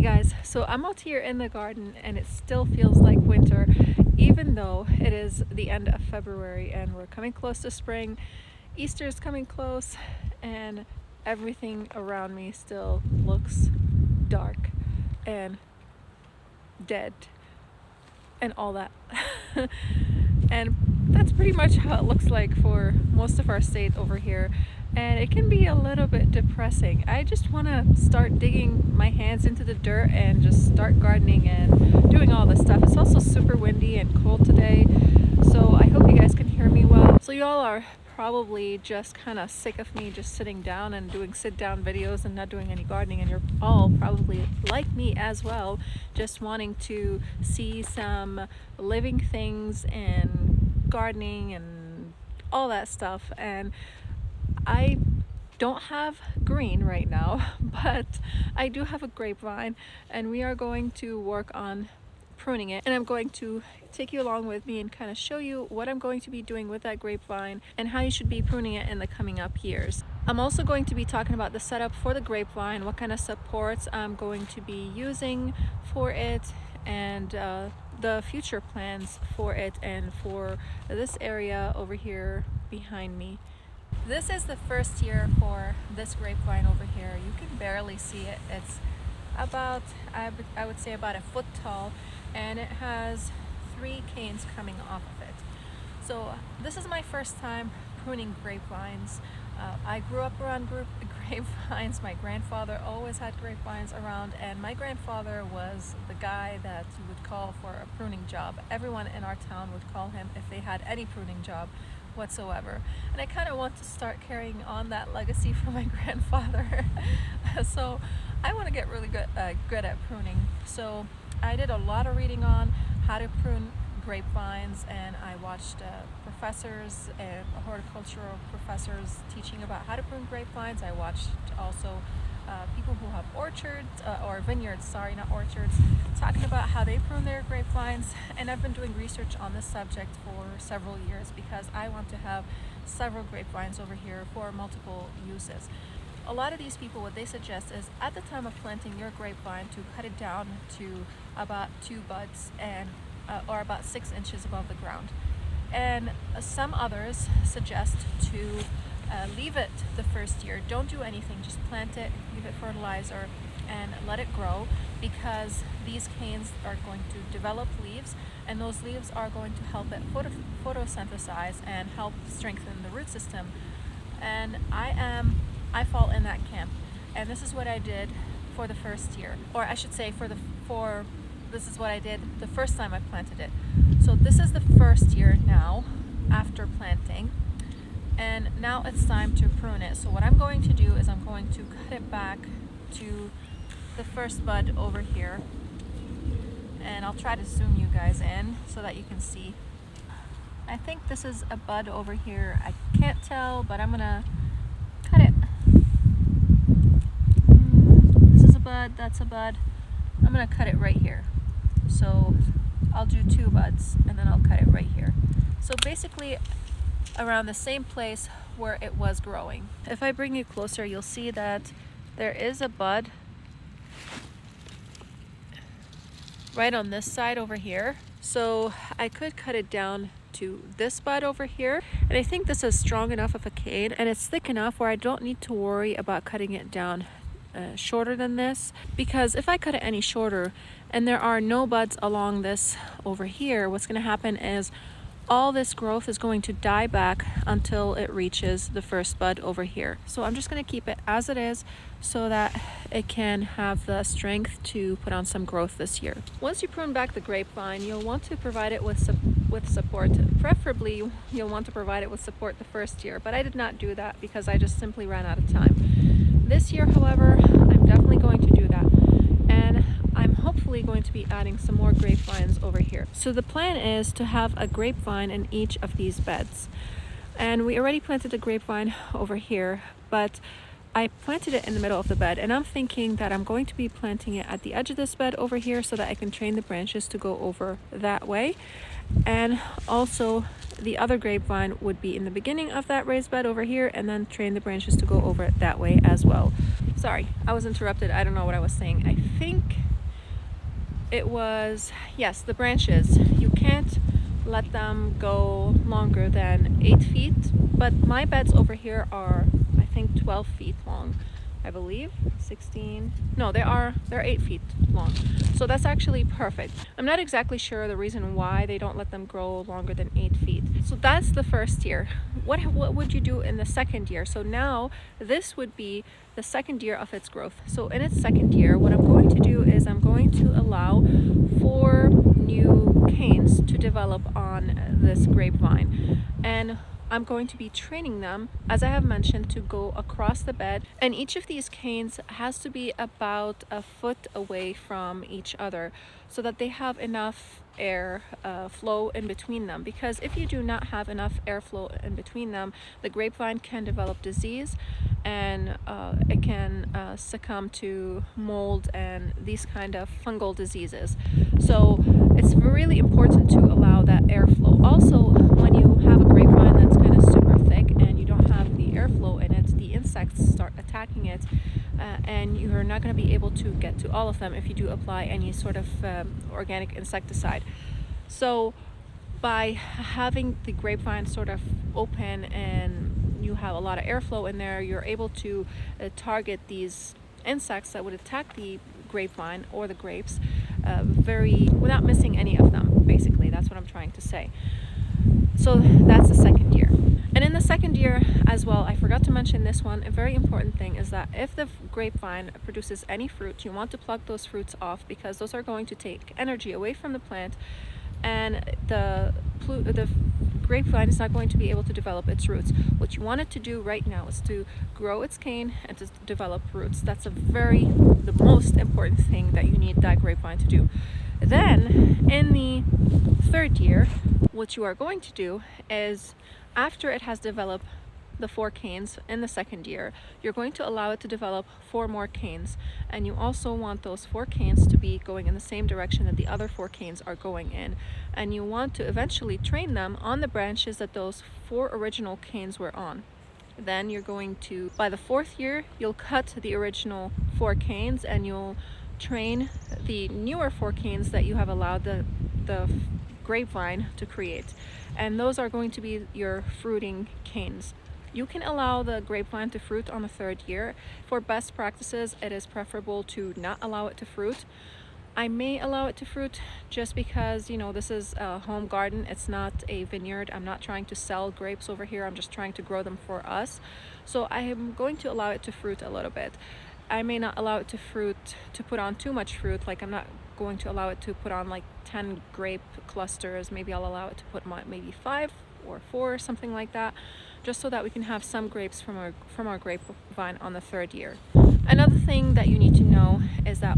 Guys, so I'm out here in the garden and it still feels like winter even though it is the end of February and we're coming close to spring. Easter is coming close and everything around me still looks dark and dead and all that. And that's pretty much how it looks like for most of our state over here, and it can be a little bit depressing. I just want to start digging my hands into the dirt and just start gardening and doing all this stuff. It's also super windy and cold today, so I hope you guys can hear me well. So y'all are probably just kind of sick of me just sitting down and doing sit down videos and not doing any gardening, and you're all probably like me as well, just wanting to see some living things and gardening and all that stuff. And I don't have green right now, but I do have a grapevine and we are going to work on pruning it, and I'm going to take you along with me and kind of show you what I'm going to be doing with that grapevine and how you should be pruning it in the coming up years. I'm also going to be talking about the setup for the grapevine, what kind of supports I'm going to be using for it, and the future plans for it and for this area over here behind me. This is the first year for this grapevine over here. You can barely see it. It's about, I would say about a foot tall, and it has 3 canes coming off of it. So this is my first time pruning grapevines. I grew up around grapevines. My grandfather always had grapevines around, and my grandfather was the guy that you would call for a pruning job. Everyone in our town would call him if they had any pruning job whatsoever, and I kind of want to start carrying on that legacy from my grandfather. So I want to get really good at pruning. So I did a lot of reading on how to prune grapevines, and I watched professors and horticultural professors teaching about how to prune grapevines. I watched also people who have orchards or vineyards, sorry, not orchards, talking about how they prune their grapevines. And I've been doing research on this subject for several years because I want to have several grapevines over here for multiple uses. A lot of these people, what they suggest is at the time of planting your grapevine to cut it down to about 2 buds and or about 6 inches above the ground. And some others suggest to leave it the first year. Don't do anything, just plant it, give it fertilizer, and let it grow, because these canes are going to develop leaves, and those leaves are going to help it photosynthesize and help strengthen the root system. And I fall in that camp, and this is what I did for the first year, or I should say this is what I did the first time I planted it. So this is the first year now after planting, and now it's time to prune it. So what I'm going to do is I'm going to cut it back to the first bud over here, and I'll try to zoom you guys in so that you can see. I think this is a bud over here. I can't tell, but I'm gonna cut it. This is a bud, that's a bud. I'm gonna cut it right here. So I'll do 2 buds and then I'll cut it right here. So basically around the same place where it was growing. If I bring you closer, you'll see that there is a bud right on this side over here. So I could cut it down to this bud over here, and I think this is strong enough of a cane and it's thick enough where I don't need to worry about cutting it down shorter than this, because if I cut it any shorter and there are no buds along this over here, what's going to happen is all this growth is going to die back until it reaches the first bud over here. So I'm just going to keep it as it is so that it can have the strength to put on some growth this year. Once you prune back the grapevine, you'll want to provide it with support. Preferably you'll want to provide it with support the first year, but I did not do that because I just simply ran out of time. This year, however, I'm definitely going to do that, and I'm hopefully going to be adding some more grapevines over here. So the plan is to have a grapevine in each of these beds, and we already planted a grapevine over here, but I planted it in the middle of the bed, and I'm thinking that I'm going to be planting it at the edge of this bed over here so that I can train the branches to go over that way. And also the other grapevine would be in the beginning of that raised bed over here, and then train the branches to go over it that way as well. Sorry, I was interrupted. I don't know what I was saying. I think it was, yes, the branches. You can't let them go longer than 8 feet, but my beds over here are, I think, 12 feet long. I believe 16. No, they're 8 feet long. So that's actually perfect. I'm not exactly sure the reason why they don't let them grow longer than 8 feet. So that's the first year. What would you do in the second year? So now this would be the second year of its growth. So in its second year, what I'm going to do is I'm going to allow 4 new canes to develop on this grapevine. And I'm going to be training them, as I have mentioned, to go across the bed, and each of these canes has to be about a foot away from each other so that they have enough air flow in between them, because if you do not have enough airflow in between them, the grapevine can develop disease, and it can succumb to mold and these kind of fungal diseases. So it's really important to allow that airflow. Also, when you have a grapevine that's kind of super thick and you don't have the airflow in it, the insects start attacking it, and you're not going to be able to get to all of them if you do apply any sort of organic insecticide. So by having the grapevine sort of open and you have a lot of airflow in there, you're able to target these insects that would attack the grapevine or the grapes without missing any of them. Basically, that's what I'm trying to say. So that's the second year. And in the second year as well, I forgot to mention this one, a very important thing is that if the grapevine produces any fruit, you want to pluck those fruits off, because those are going to take energy away from the plant, and the grapevine is not going to be able to develop its roots. What you want it to do right now is to grow its cane and to develop roots. That's the most important thing that you need that grapevine to do. Then in the third year, what you are going to do is, after it has developed the 4 canes in the second year, you're going to allow it to develop 4 more canes, and you also want those 4 canes to be going in the same direction that the other 4 canes are going in, and you want to eventually train them on the branches that those 4 original canes were on. Then you're going to, by the 4th year, you'll cut the original 4 canes and you'll train the newer 4 canes that you have allowed the grapevine to create, and those are going to be your fruiting canes. You can allow the grapevine to fruit on the 3rd year. For best practices, it is preferable to not allow it to fruit. I may allow it to fruit just because, this is a home garden. It's not a vineyard. I'm not trying to sell grapes over here. I'm just trying to grow them for us. So I am going to allow it to fruit a little bit. I may not allow it to fruit, to put on too much fruit. Like, I'm not going to allow it to put on like 10 grape clusters. Maybe I'll allow it to put on maybe 5 or 4, something like that, just so that we can have some grapes from our grapevine on the 3rd year. Another thing that you need to know is that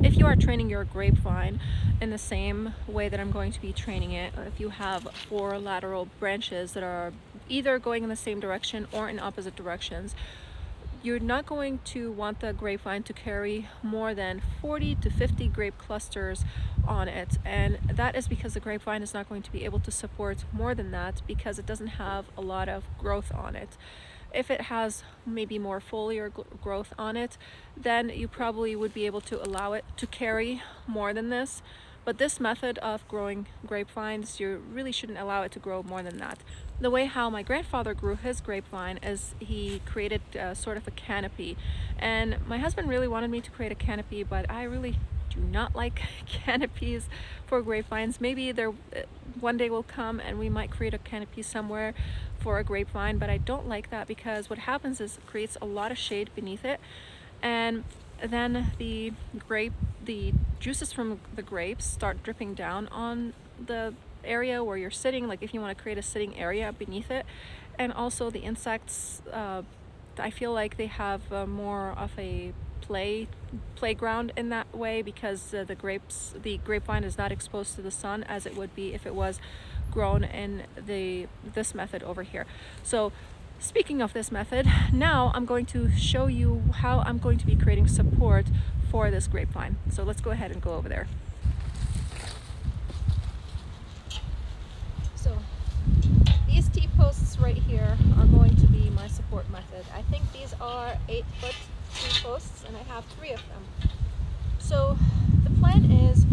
if you are training your grapevine in the same way that I'm going to be training it, if you have 4 lateral branches that are either going in the same direction or in opposite directions, you're not going to want the grapevine to carry more than 40 to 50 grape clusters on it, and that is because the grapevine is not going to be able to support more than that, because it doesn't have a lot of growth on it. If it has maybe more foliar growth on it, then you probably would be able to allow it to carry more than this. But this method of growing grapevines, you really shouldn't allow it to grow more than that. The way how my grandfather grew his grapevine is he created sort of a canopy. And my husband really wanted me to create a canopy, but I really do not like canopies for grapevines. Maybe there one day will come and we might create a canopy somewhere for a grapevine, but I don't like that, because what happens is it creates a lot of shade beneath it, and then the juices from the grapes start dripping down on the area where you're sitting, like if you want to create a sitting area beneath it. And also the insects, I feel like they have more of a playground in that way, because the grapevine is not exposed to the sun as it would be if it was grown in this method over here. So speaking of this method, now I'm going to show you how I'm going to be creating support for this grapevine. So let's go ahead and go over there. So these T-posts right here are going to be my support method. I think these are 8-foot T-posts, and I have 3 of them. So the plan is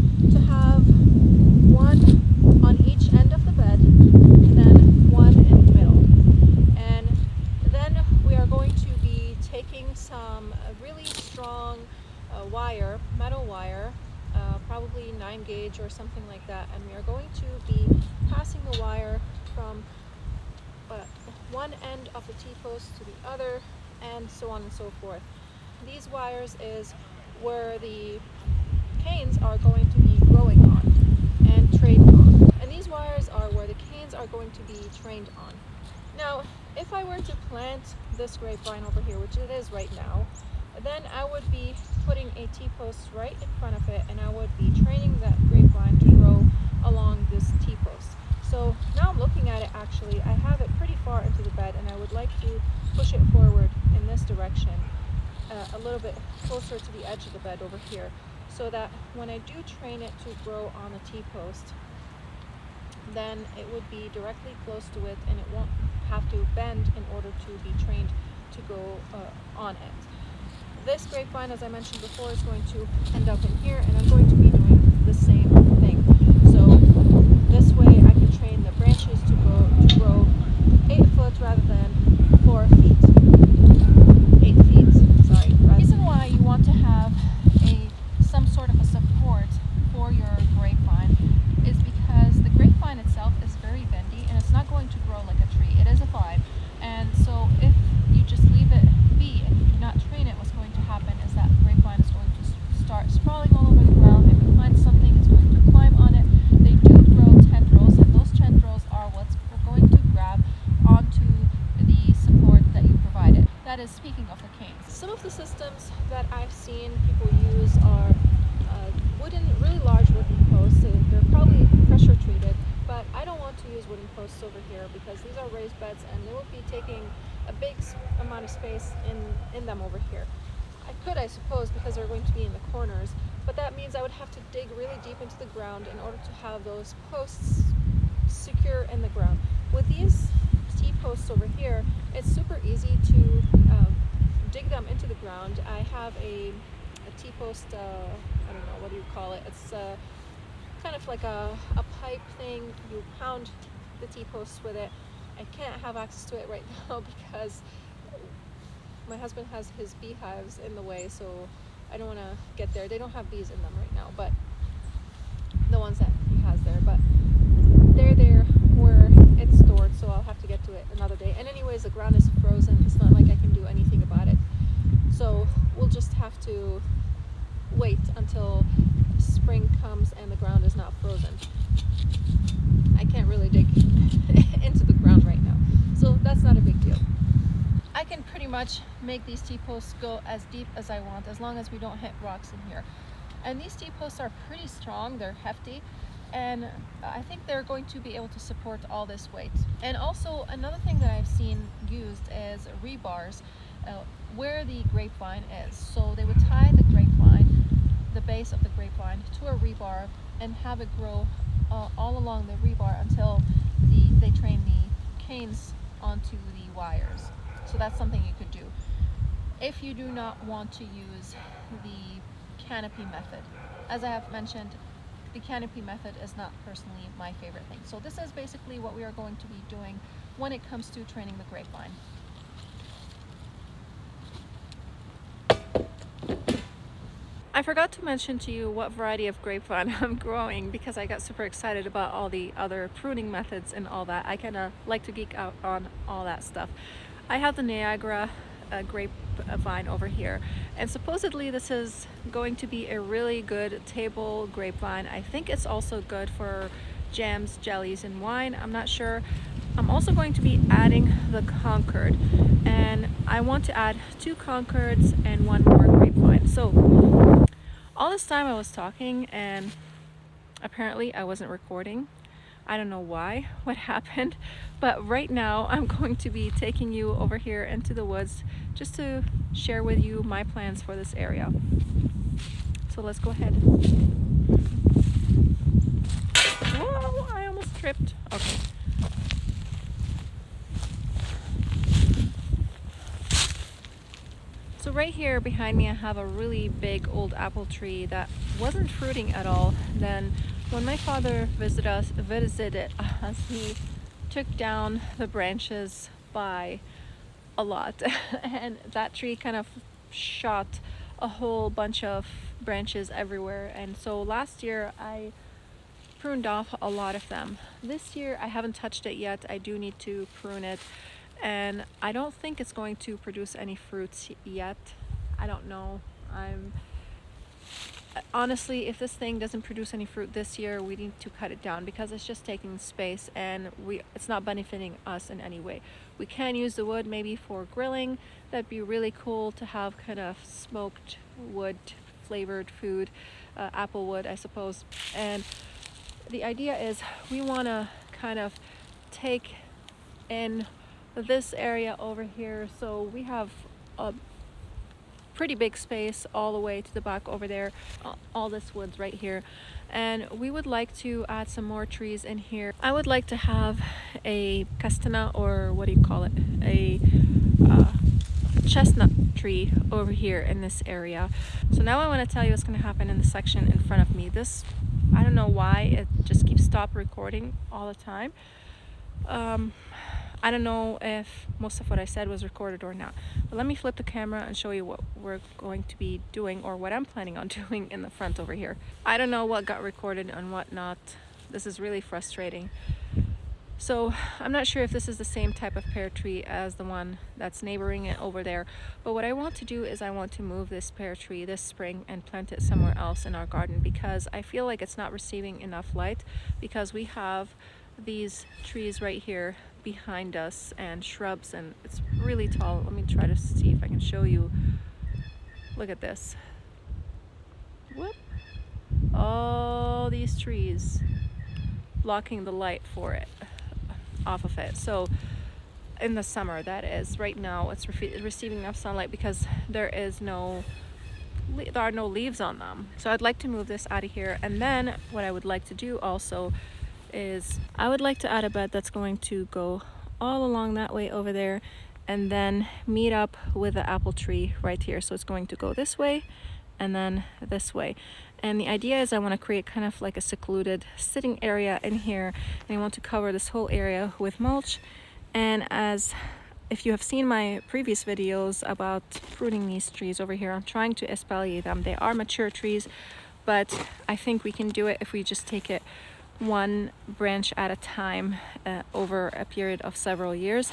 metal wire, probably 9 gauge or something like that, and we are going to be passing the wire from one end of the T-post to the other, and so on and so forth. These wires is where the canes are going to be growing on and trained on, and these wires are where the canes are going to be trained on. Now, if I were to plant this grapevine over here, which it is right now, then I would be putting a T-post right in front of it, and I would be training that grapevine to grow along this T-post. So now I'm looking at it, actually, I have it pretty far into the bed, and I would like to push it forward in this direction, a little bit closer to the edge of the bed over here, so that when I do train it to grow on the T-post, then it would be directly close to it, and it won't have to bend in order to be trained to go on it. This grapevine, as I mentioned before, is going to end up in here, and I'm going to be doing the same thing. So this way I can train the branches to grow 8 foot rather than 4 feet. 8 feet, sorry. The reason why you want to have some sort of a support for your grapevine is because the grapevine itself is very bendy, and it's not going to grow like a tree. It is a vine, and so if you just leave it be and you do not train it, what's going to happen is that grapevine is going to start sprawling all over the ground. If it finds something, it's going to climb on it. They do grow tendrils, and those tendrils are what's going to grab onto the support that you provided. That is speaking of the canes. Some of the systems that I've seen people use are really large wooden posts. They're probably pressure treated, but I don't want to use wooden posts over here because these are raised beds, and they will be taking a big amount of space in them over here. I could, I suppose, because they're going to be in the corners, but that means I would have to dig really deep into the ground in order to have those posts secure in the ground. With these T-posts over here, it's super easy to dig them into the ground. I have a T-post, I don't know, what do you call it? It's kind of like a pipe thing. You pound the T-posts with it. I can't have access to it right now because my husband has his beehives in the way, so I don't want to get there. They don't have bees in them right now, but the ones that he has there, but they're there where it's stored, so I'll have to get to it another day. And anyways, the ground is frozen. It's not like I can do anything about it, so we'll just have to wait until spring comes and the ground is not frozen. I can't really dig into the ground right now, so that's not a big deal. I can pretty much make these T-posts go as deep as I want, as long as we don't hit rocks in here. And these T-posts are pretty strong, they're hefty, and I think they're going to be able to support all this weight. And also another thing that I've seen used is rebars where the grapevine is. So they would tie the grapevine, the base of the grapevine, to a rebar and have it grow all along the rebar until they train the canes onto the wires. So that's something you could do if you do not want to use the canopy method. As I have mentioned, the canopy method is not personally my favorite thing. So this is basically what we are going to be doing when it comes to training the grapevine. I forgot to mention to you what variety of grapevine I'm growing because I got super excited about all the other pruning methods and all that. I kind of like to geek out on all that stuff. I have the Niagara grapevine over here, and supposedly this is going to be a really good table grapevine. I think it's also good for jams, jellies, and wine. I'm not sure. I'm also going to be adding the Concord, and I want to add 2 Concords and 1 more grapevine. So all this time I was talking, and apparently I wasn't recording. I don't know why, what happened, but right now I'm going to be taking you over here into the woods just to share with you my plans for this area. So let's go ahead. Whoa, I almost tripped. Okay. So right here behind me I have a really big old apple tree that wasn't fruiting at all. Then when my father visited us, he took down the branches by a lot and that tree kind of shot a whole bunch of branches everywhere, and so last year I pruned off a lot of them. This year I haven't touched it yet. I do need to prune it, and I don't think it's going to produce any fruits yet. I don't know. Honestly, if this thing doesn't produce any fruit this year, we need to cut it down because it's just taking space, and it's not benefiting us in any way. We can use the wood maybe for grilling. That'd be really cool to have kind of smoked wood flavored food, apple wood I suppose. And the idea is we want to kind of take in this area over here, so we have a pretty big space all the way to the back over there, all this woods right here, and we would like to add some more trees in here. I would like to have a castana, or what do you call it, a chestnut tree over here in this area. So now I want to tell you what's going to happen in the section in front of me. This, I don't know why it just keeps stop recording all the time. I don't know if most of what I said was recorded or not, but let me flip the camera and show you what we're going to be doing, or what I'm planning on doing in the front over here. I don't know what got recorded and what not. This is really frustrating. So I'm not sure if this is the same type of pear tree as the one that's neighboring it over there, but what I want to do is I want to move this pear tree this spring and plant it somewhere else in our garden, because I feel like it's not receiving enough light, because we have these trees right here behind us and shrubs, and it's really tall. Let me try to see if I can show you. Look at this. Whoop. All these trees blocking the light for it, off of it. So in the summer, that is, right now it's receiving enough sunlight because there are no leaves on them. So I'd like to move this out of here, and then what I would like to do also is I would like to add a bed that's going to go all along that way over there, and then meet up with the apple tree right here. So it's going to go this way and then this way, and the idea is I want to create kind of like a secluded sitting area in here, and I want to cover this whole area with mulch. And as if you have seen my previous videos about pruning these trees over here, I'm trying to espalier them. They are mature trees, but I think we can do it if we just take it one branch at a time over a period of several years.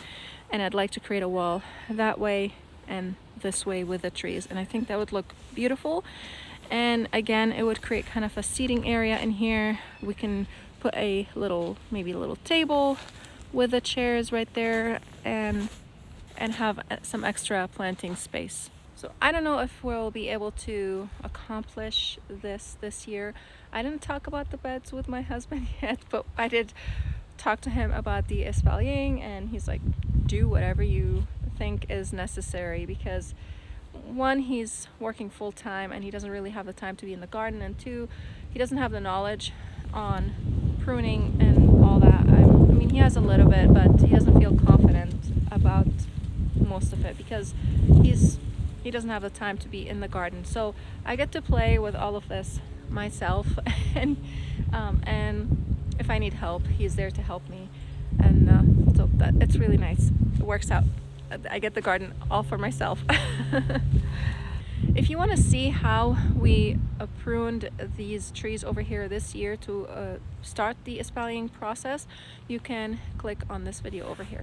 And I'd like to create a wall that way and this way with the trees, and I think that would look beautiful. And again, it would create kind of a seating area in here. We can put maybe a little table with the chairs right there, and have some extra planting space. So I don't know if we'll be able to accomplish this year. I didn't talk about the beds with my husband yet, but I did talk to him about the espaliering, and he's like, do whatever you think is necessary, because one, he's working full-time and he doesn't really have the time to be in the garden, and two, he doesn't have the knowledge on pruning and all that. I mean, he has a little bit, but he doesn't feel confident about most of it because he doesn't have the time to be in the garden. So I get to play with all of this myself, and if I need help, he's there to help me, and so it's really nice. It works out. I get the garden all for myself. If you want to see how we pruned these trees over here this year to start the espaliering process, you can click on this video over here.